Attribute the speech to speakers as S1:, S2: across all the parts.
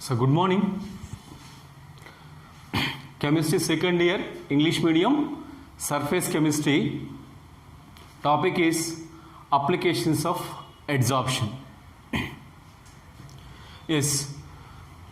S1: So good morning. Chemistry second year, English medium, surface chemistry. Topic is applications of adsorption. Yes,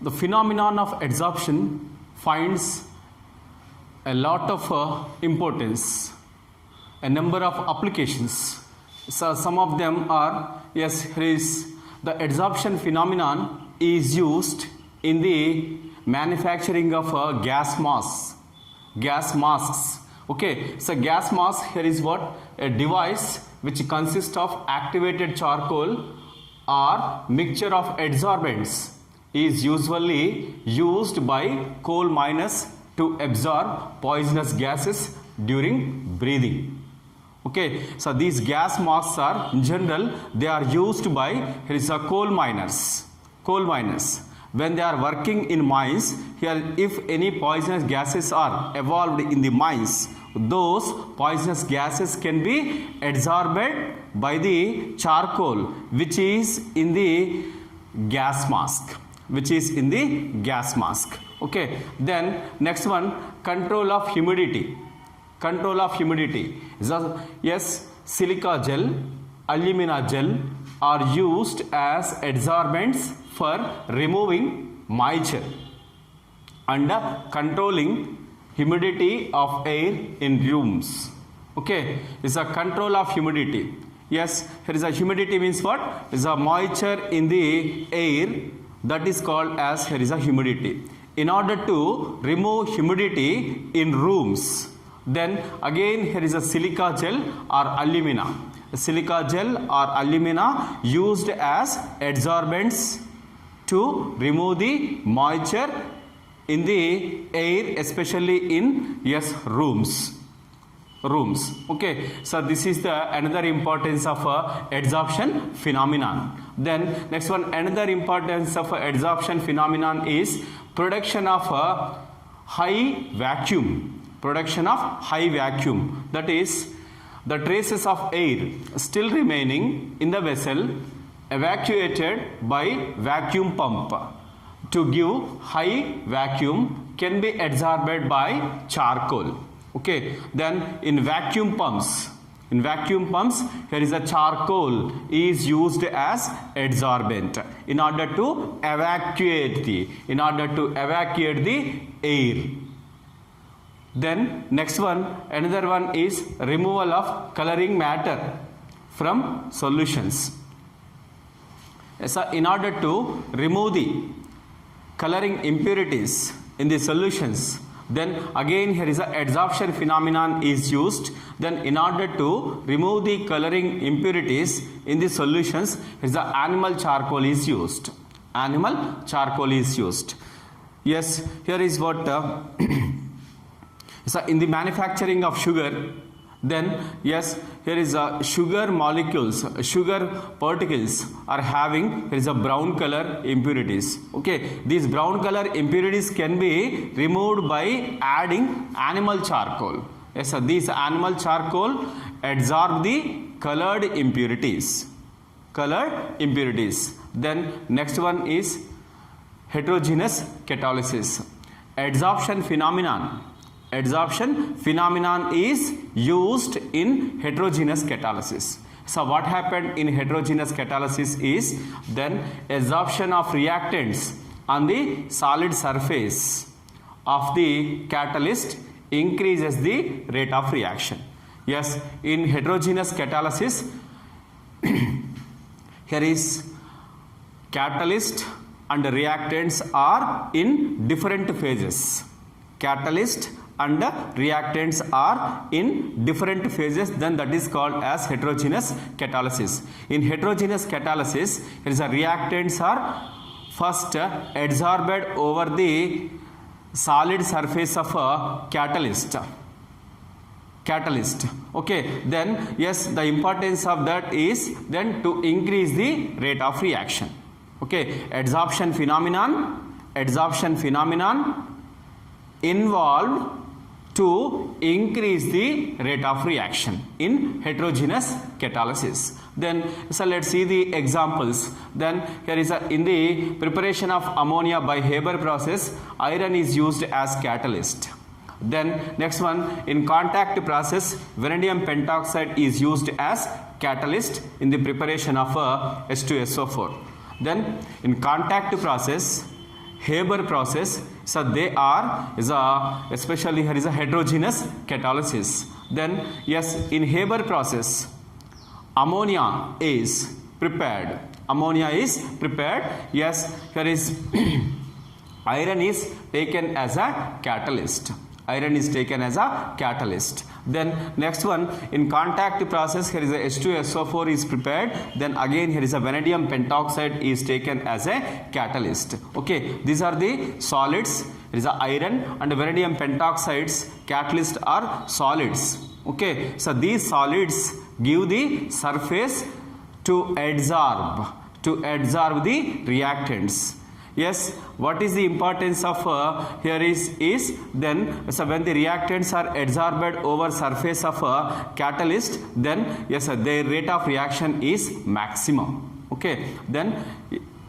S1: the phenomenon of adsorption finds a lot of importance, a number of applications. So some of them are, yes, here is the adsorption phenomenon is used in the manufacturing of gas masks. Okay, so gas mask here is what? A device which consists of activated charcoal or mixture of adsorbents is usually used by coal miners to absorb poisonous gases during breathing. Okay, so these gas masks are in general they are used by here is a coal miners when they are working in mines. Here if any poisonous gases are evolved in the mines, those poisonous gases can be adsorbed by the charcoal which is in the gas mask, Okay, then next one, control of humidity. Yes, silica gel, alumina gel are used as adsorbents for removing moisture and controlling humidity of air in rooms. Okay, is a control of humidity. Yes, here is a humidity means what? Is a moisture in the air, that is called as here is a humidity. In order to remove humidity in rooms, then again here is a silica gel or alumina. Silica gel or alumina used as adsorbents to remove the moisture in the air, especially in rooms. Okay, so this is the another importance of adsorption phenomenon. Then next one, another importance of adsorption phenomenon is production of high vacuum. That is, the traces of air still remaining in the vessel evacuated by vacuum pump to give high vacuum can be adsorbed by charcoal. Okay, then in vacuum pumps here is a charcoal is used as adsorbent in order to evacuate the air. Then next one, another one is removal of coloring matter from solutions. So in order to remove the coloring impurities in the solutions, then again here is a adsorption phenomenon is used. Then in order to remove the coloring impurities in the solutions, is the animal charcoal is used. Yes, here is what so in the manufacturing of sugar, then yes, here is a sugar molecules, sugar particles are having, here is a brown color impurities. Okay, these brown color impurities can be removed by adding animal charcoal. Yes, so these animal charcoal adsorb the colored impurities. Then next one is heterogeneous catalysis. Adsorption phenomenon is used in heterogeneous catalysis. So what happened in heterogeneous catalysis is then adsorption of reactants on the solid surface of the catalyst increases the rate of reaction. Yes, in heterogeneous catalysis here is catalyst and reactants are in different phases. Catalyst and reactants are in different phases, then that is called as heterogeneous catalysis. In heterogeneous catalysis, here is a reactants are first adsorbed over the solid surface of a catalyst. Okay, then yes, the importance of that is then to increase the rate of reaction. Okay, adsorption phenomenon involved to increase the rate of reaction in heterogeneous catalysis. Then so let's see the examples. Then here is in the preparation of ammonia by Haber process, iron is used as catalyst. Then next one, in contact process, vanadium pentoxide is used as catalyst in the preparation of H2SO4. Then in contact process, Haber process, so they are especially here is a heterogeneous catalysis. Then yes, in Haber process, ammonia is prepared. Ammonia is prepared. Yes, here is iron is taken as a catalyst. Iron is taken as a catalyst. Then next one, in contact process, here is a H2SO4 is prepared. Then again here is a vanadium pentoxide is taken as a catalyst. Okay, these are the solids. There is a iron and vanadium pentoxides. Catalyst are solids. Okay, so these solids give the surface to adsorb the reactants. Yes, what is the importance of here is then so when the reactants are adsorbed over surface of a catalyst, then yes, their rate of reaction is maximum. Okay, then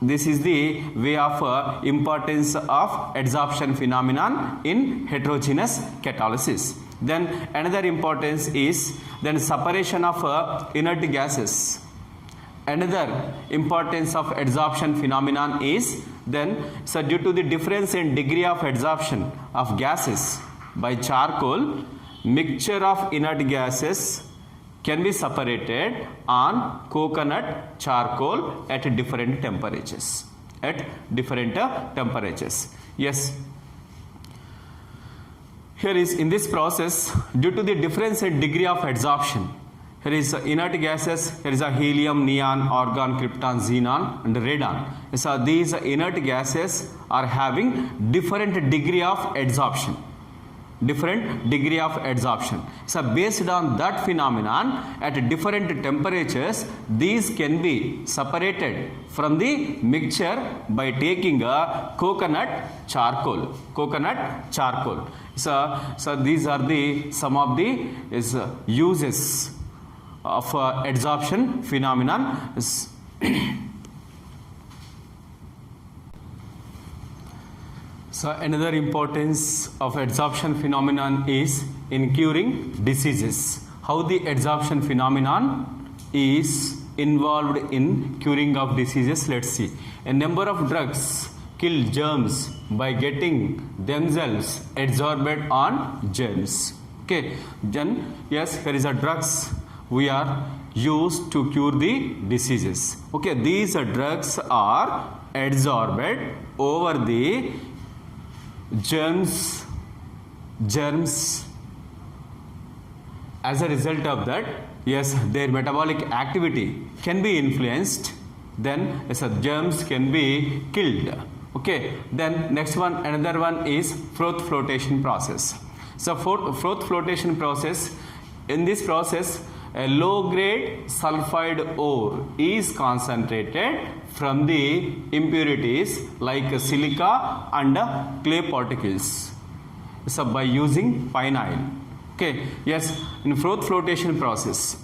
S1: this is the way of importance of adsorption phenomenon in heterogeneous catalysis. Then another importance is then separation of inert gases. Another importance of adsorption phenomenon is then so due to the difference in degree of adsorption of gases by charcoal, mixture of inert gases can be separated on coconut charcoal at different temperatures. Yes. Here is in this process, due to the difference in degree of adsorption, here is inert gases, here is a helium, neon, argon, krypton, xenon and radon. So these inert gases are having different degree of adsorption. So based on that phenomenon, at different temperatures, these can be separated from the mixture by taking a coconut charcoal. So these are the some of the uses of adsorption phenomenon. So another importance of adsorption phenomenon is in curing diseases. How the adsorption phenomenon is involved in curing of diseases, let's see. A number of drugs kill germs by getting themselves adsorbed on germs. Okay, then yes, here is a drugs we are used to cure the diseases. Okay, these drugs are adsorbed over the germs. As a result of that, yes, their metabolic activity can be influenced, then yes, germs can be killed. Okay, then next one, another one is froth flotation process. So froth flotation process, in this process a low grade sulfide ore is concentrated from the impurities like silica and clay particles, so by using pine oil. Okay, yes, in froth flotation process,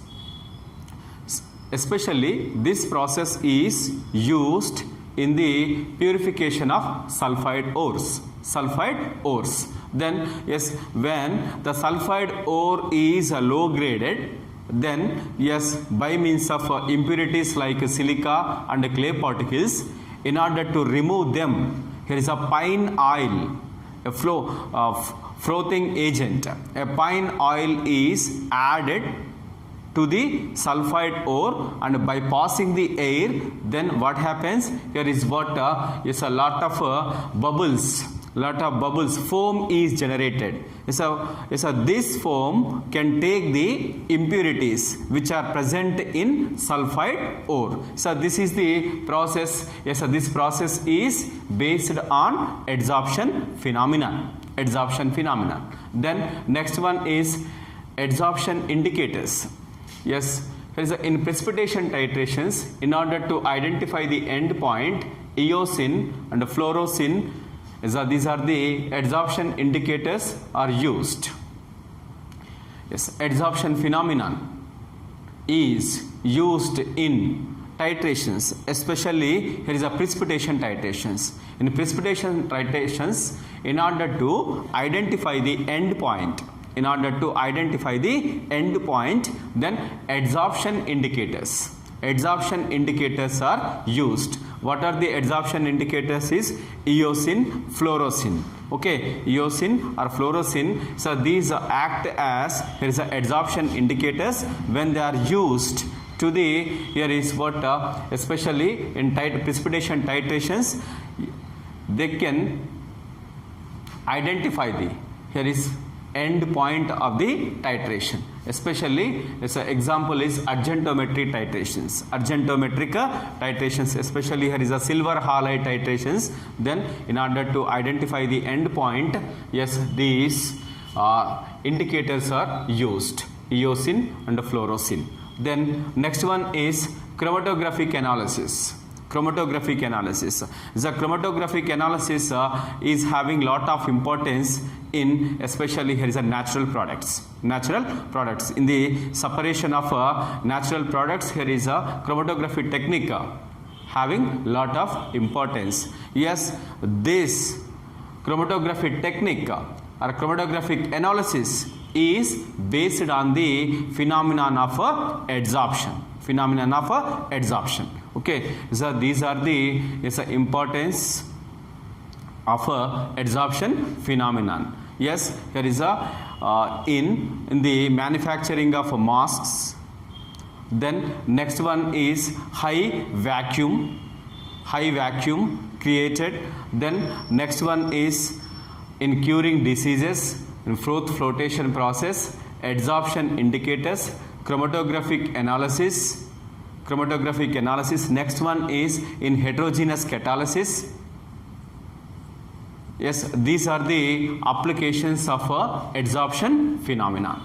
S1: especially this process is used in the purification of sulfide ores. Then yes, when the sulfide ore is low graded, then yes, by means of impurities like silica and clay particles, in order to remove them, here is a pine oil, a frothing agent. A pine oil is added to the sulfide ore, and by passing the air, then what happens? Here is what is a lot of bubbles, foam is generated. So this foam can take the impurities which are present in sulfide ore. So this is the process. Yes, this process is based on adsorption phenomenon. Then next one is adsorption indicators. Yes, there is in precipitation titrations, in order to identify the end point, eosin and fluorosin, these are the adsorption indicators are used. Yes, adsorption phenomenon. is used in titrations, especially here is a precipitation titrations. In precipitation titrations, in order to identify the end point, then adsorption indicators are used. What are the adsorption indicators is eosin, fluorescein. Okay, eosin or fluorescein. So these act as here is a adsorption indicators when they are used to the, here is what especially in precipitation titrations, they can identify the, here is end point of the titration. Especially as an example is argentometric titrations, especially here is a silver halide titrations. Then in order to identify the end point, yes, these indicators are used, eosin and fluorescein. Then next one is chromatographic analysis. The chromatographic analysis is having lot of importance in, especially here is a natural products. In the separation of natural products, here is a chromatography technique having lot of importance. Yes, this chromatography technique or chromatographic analysis is based on the phenomenon of adsorption. Okay, so these are the importance of adsorption phenomenon. Yes, here is a in the manufacturing of masks. Then next one is high vacuum created. Then next one is in curing diseases, in flotation process, adsorption indicators, chromatographic analysis. Next one is in heterogeneous catalysis. Yes, these are the applications of adsorption phenomenon.